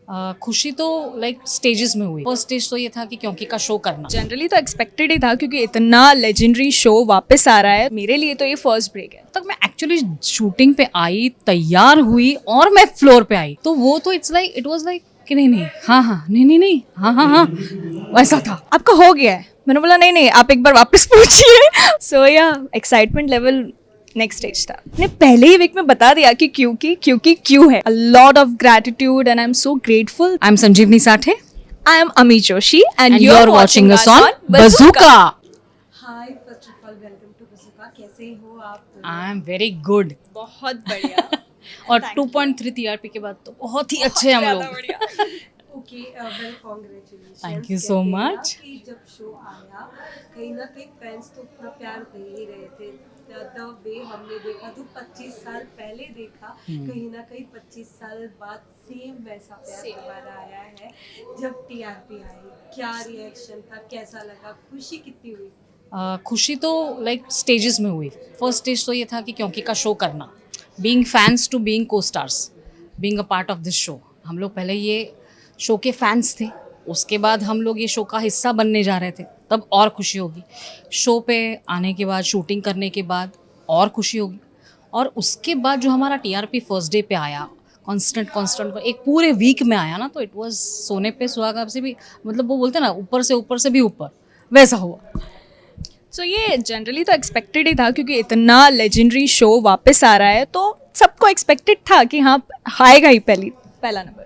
खुशी तो like stages में हुई। फर्स्ट स्टेज तो ये था कि क्योंकि का शो करना। जनरली तो एक्सपेक्टेड ही था क्योंकि इतना लेजेंडरी शो वापस आ रहा है। मेरे लिए तो ये फर्स्ट ब्रेक है। तक मैं एक्चुअली शूटिंग पे आई, तैयार हुई और मैं फ्लोर पे आई, तो वो तो इट वाज लाइक कि नहीं नहीं हाँ हाँ नहीं नहीं नहीं हाँ हाँ हाँ, वैसा था। आपका हो गया है। मैंने बोला नहीं नहीं आप एक बार वापस पूछिए। सो या एक्साइटमेंट लेवल नेक्स्ट स्टेज था। मैंने पहले ही वीक में बता दिया कि क्योंकि क्यों है। A lot of gratitude and I am so grateful. I am Sanjivani Sathe I am Ami Joshi and and you're you're watching us on Bazooka. Bazooka. Hi first of all welcome to Bazooka. कैसे हो आप? I am very good. बहुत बढ़िया। और 2.3 TRP के बाद तो बहुत ही अच्छे हम लोग। Okay well congratulation. Thank you so much. कि जब शो आया कहीं ना कहीं फैंस तो पूरा प्यार दे ही रहे थे। द वे हमने देखा तो 25 साल पहले देखा, कहीं ना कहीं 25 साल बाद सेम वैसा प्यार दोबारा आया है। जब टीआरपी आई क्या रिएक्शन था, कैसा लगा, खुशी कितनी हुई? खुशी तो लाइक स्टेजेस में हुई। फर्स्ट स्टेज तो ये था कि क्योंकि का शो करना, बीइंग फैंस टू बीइंग को stars, being a part of this show. हम लोग पहले ये शो के फैंस थे, उसके बाद हम लोग ये शो का हिस्सा बनने जा रहे थे, तब और खुशी होगी। शो पे आने के बाद, शूटिंग करने के बाद और खुशी होगी। और उसके बाद जो हमारा टीआरपी फर्स्ट डे पे आया, कांस्टेंट एक पूरे वीक में आया ना, तो इट वाज सोने पे सुहागा से भी, मतलब वो बोलते हैं ना ऊपर से भी ऊपर, वैसा हुआ। सो ये जनरली तो एक्सपेक्टेड ही था क्योंकि इतना लेजेंडरी शो वापस आ रहा है तो सबको एक्सपेक्टेड था कि हाँ आएगा ही पहला नंबर।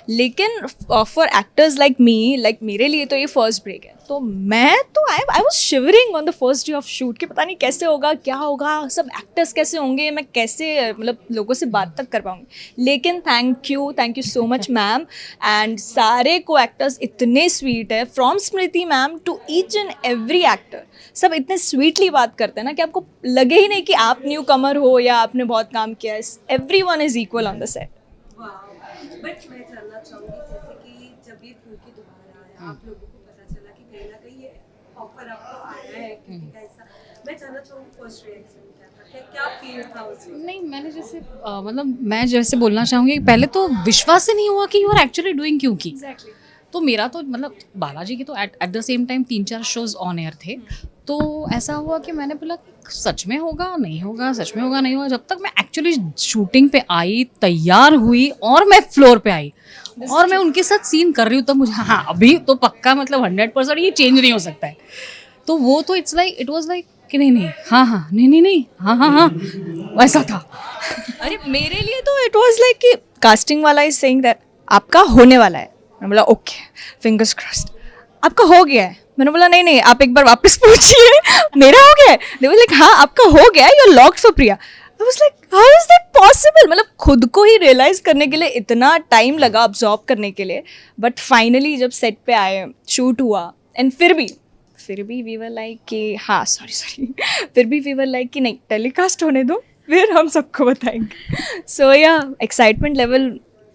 लेकिन for actors like me, like मेरे लिए तो ये फर्स्ट ब्रेक है। तो मैं तो I was shivering on the first day of shoot कि पता नहीं कैसे होगा, क्या होगा, सब एक्टर्स कैसे होंगे, मैं कैसे मतलब लोगों से बात तक कर पाऊंगी। लेकिन thank you so much ma'am and सारे को एक्टर्स इतने स्वीट है, from Smriti ma'am to each and every actor. सब इतने स्वीटली बात करते हैं ना कि आपको लगे ही नहीं कि आप न्यू कमर हो या आपने बहुत काम किया है। Everyone is equal on the set. But मैं जानना चाहूँगी जैसे कि जब ये फिर के दोबारा आया आप लोगों को पता चला कि कहीं ना कहीं ये ऑफर आपको आया है क्योंकि कैसा, मैं जानना चाहूँगी फर्स्ट रिएक्शन क्या था, क्या फील था उसमें? नहीं, मैंने जैसे मतलब मैं जैसे बोलना चाहूँगी, पहले तो विश्वास ही नहीं हुआ कि यू आर एक्चुअली डूइंग क्योंकि। तो मेरा तो मतलब बालाजी की तो at the same time 3-4 shows on air थे, तो ऐसा हुआ कि मैंने बोला सच में होगा नहीं होगा, सच में होगा नहीं होगा। जब तक मैं एक्चुअली शूटिंग पे आई, तैयार हुई और मैं फ्लोर पे आई और मैं उनके साथ सीन कर रही हूँ, तब मुझे हाँ अभी तो पक्का मतलब 100% ये चेंज नहीं हो सकता है। तो वो तो इट वाज लाइक कि नहीं नहीं हाँ हाँ नहीं नहीं नहीं हाँ हाँ हाँ, वैसा था। अरे मेरे लिए तो इट वाज लाइक कि कास्टिंग वाला इज सेइंग दैट आपका होने वाला है। मैंने बोला ओके फिंगर्स क्रॉस्ड। आपका हो गया है। मैंने बोला नहीं नहीं आप एक बार वापस पूछिए। मेरा हो गया है। दे वाज लाइक हाँ आपका हो गया है, you are locked for Priya. I was like how is that possible. मतलब खुद को ही रियलाइज करने के लिए इतना टाइम लगा, अब्जॉर्ब करने के लिए। बट फाइनली जब सेट पे आए, शूट हुआ एंड फिर भी वी वर लाइक कि हाँ सॉरी फिर भी वी वर लाइक कि नहीं टेलीकास्ट होने दो, फिर हम सबको बताएंगे। सो या एक्साइटमेंट लेवल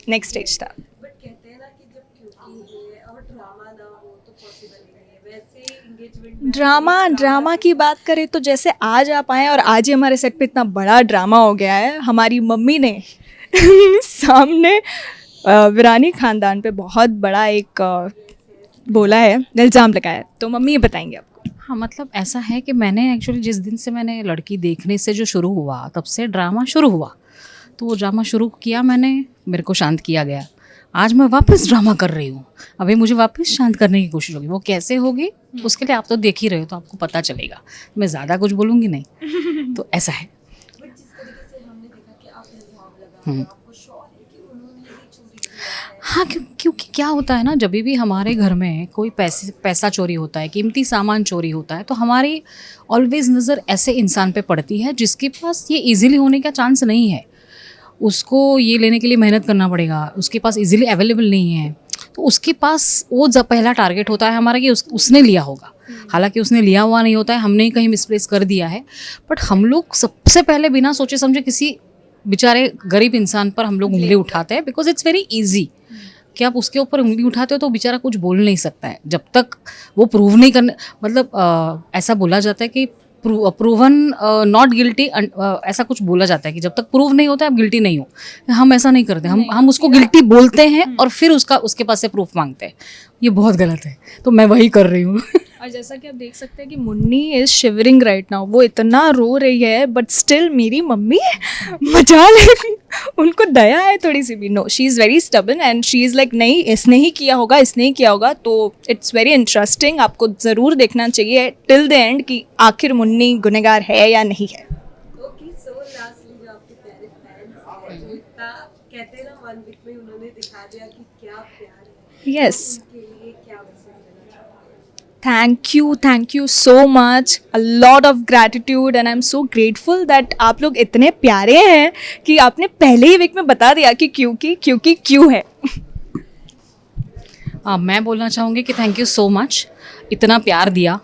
नेक्स्ट स्टेज था। बट कहते हैं ना कि जब क्योंकि है और ड्रामा ना हो तो पॉसिबल ही नहीं है। वैसे एंगेजमेंट ड्रामा की बात करें तो जैसे आज आप आए और आज ही हमारे सेट पे इतना बड़ा ड्रामा हो गया है। हमारी मम्मी ने सामने वीरानी खानदान पे बहुत बड़ा एक बोला है, इल्ज़ाम लगाया है। तो मम्मी ये बताएंगे आपको। हाँ, मतलब ऐसा है कि मैंने एक्चुअली जिस दिन से मैंने लड़की देखने से जो शुरू हुआ, तब से ड्रामा शुरू हुआ। तो वो ड्रामा शुरू किया मैंने, मेरे को शांत किया गया। आज मैं वापस ड्रामा कर रही हूँ, अभी मुझे वापस शांत करने की कोशिश होगी। वो कैसे होगी उसके लिए आप तो देख ही रहे हो, तो आपको पता चलेगा। मैं ज़्यादा कुछ बोलूँगी नहीं। तो ऐसा है। बट जिस तरीके से हमने देखा कि आप इल्जाम लगा रहे हैं, आपको श्योर है कि उन्होंने ही चोरी किया है? हाँ, क्योंकि क्या होता है ना, जब भी हमारे घर में कोई पैसा चोरी होता है, कीमती सामान चोरी होता है, तो हमारी ऑलवेज नज़र ऐसे इंसान पे पड़ती है जिसके पास ये इजीली होने का चांस नहीं है। उसको ये लेने के लिए मेहनत करना पड़ेगा, उसके पास इजीली अवेलेबल नहीं है, तो उसके पास वो जब पहला टारगेट होता है हमारा कि उसने लिया होगा। हालांकि उसने लिया हुआ नहीं होता है, हमने ही कहीं मिसप्लेस कर दिया है। बट हम लोग सबसे पहले बिना सोचे समझे किसी बेचारे गरीब इंसान पर हम लोग उंगली उठाते हैं, बिकॉज इट्स वेरी ईजी कि आप उसके ऊपर उंगली उठाते हो तो बेचारा कुछ बोल नहीं सकता है जब तक वो प्रूव नहीं करने, मतलब ऐसा बोला जाता है कि प्रूवन नॉट गिल्टी, ऐसा कुछ बोला जाता है कि जब तक प्रूव नहीं होता है आप गिल्टी नहीं हो। हम ऐसा नहीं करते, हम उसको गिल्टी बोलते हैं और फिर उसके पास से प्रूफ मांगते हैं। ये बहुत गलत है, तो मैं वही कर रही हूँ। और जैसा कि आप देख सकते हैं कि Munni is shivering right now, वो इतना रो रही है बट स्टिल मेरी मम्मी मजा ले, उनको दया है थोड़ी सी भी। No, she is very stubborn and she is like नहीं इसने ही किया होगा, इसने ही किया होगा। तो इट्स वेरी इंटरेस्टिंग, आपको ज़रूर देखना चाहिए टिल द एंड कि आखिर मुन्नी गुनहगार है या नहीं है। ओके, सो लास्टली जो आपके प्यारे फैंस हैं जो इतना कहते हैं ना 1 वीक में उन्होंने दिखा दिया कि क्या प्यार है, यस, उनके लिए क्या मैसेज देना चाहोगे? Thank you so much, a lot of gratitude and I am so grateful that आप लोग इतने प्यारे हैं कि आपने पहले ही वीक में बता दिया कि क्योंकि क्यों है। मैं बोलना चाहूँगी कि थैंक यू सो मच, इतना प्यार दिया,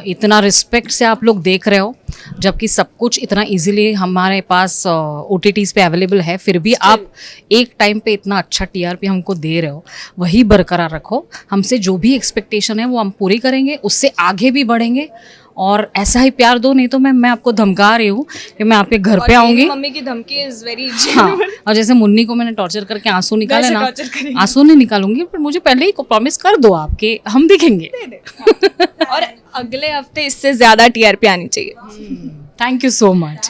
इतना रिस्पेक्ट से आप लोग देख रहे हो, जबकि सब कुछ इतना इजीली हमारे पास OTTs पे अवेलेबल है, फिर भी आप एक टाइम पे इतना अच्छा TRP हमको दे रहे हो। वही बरकरार रखो, हमसे जो भी एक्सपेक्टेशन है वो हम पूरी करेंगे, उससे आगे भी बढ़ेंगे और ऐसा ही प्यार दो। नहीं तो मैं आपको धमका रही हूँ कि मैं आपके घर पे आऊँगी। मम्मी की धमकी इज वेरी हाँ, और जैसे मुन्नी को मैंने टॉर्चर करके आंसू निकाले वैसे ना, torture करेंगे। आंसू नहीं निकालूंगी, पर मुझे पहले ही प्रॉमिस कर दो आपके, हम दिखेंगे। और अगले हफ्ते इससे ज्यादा TRP आनी चाहिए। Thank you so much.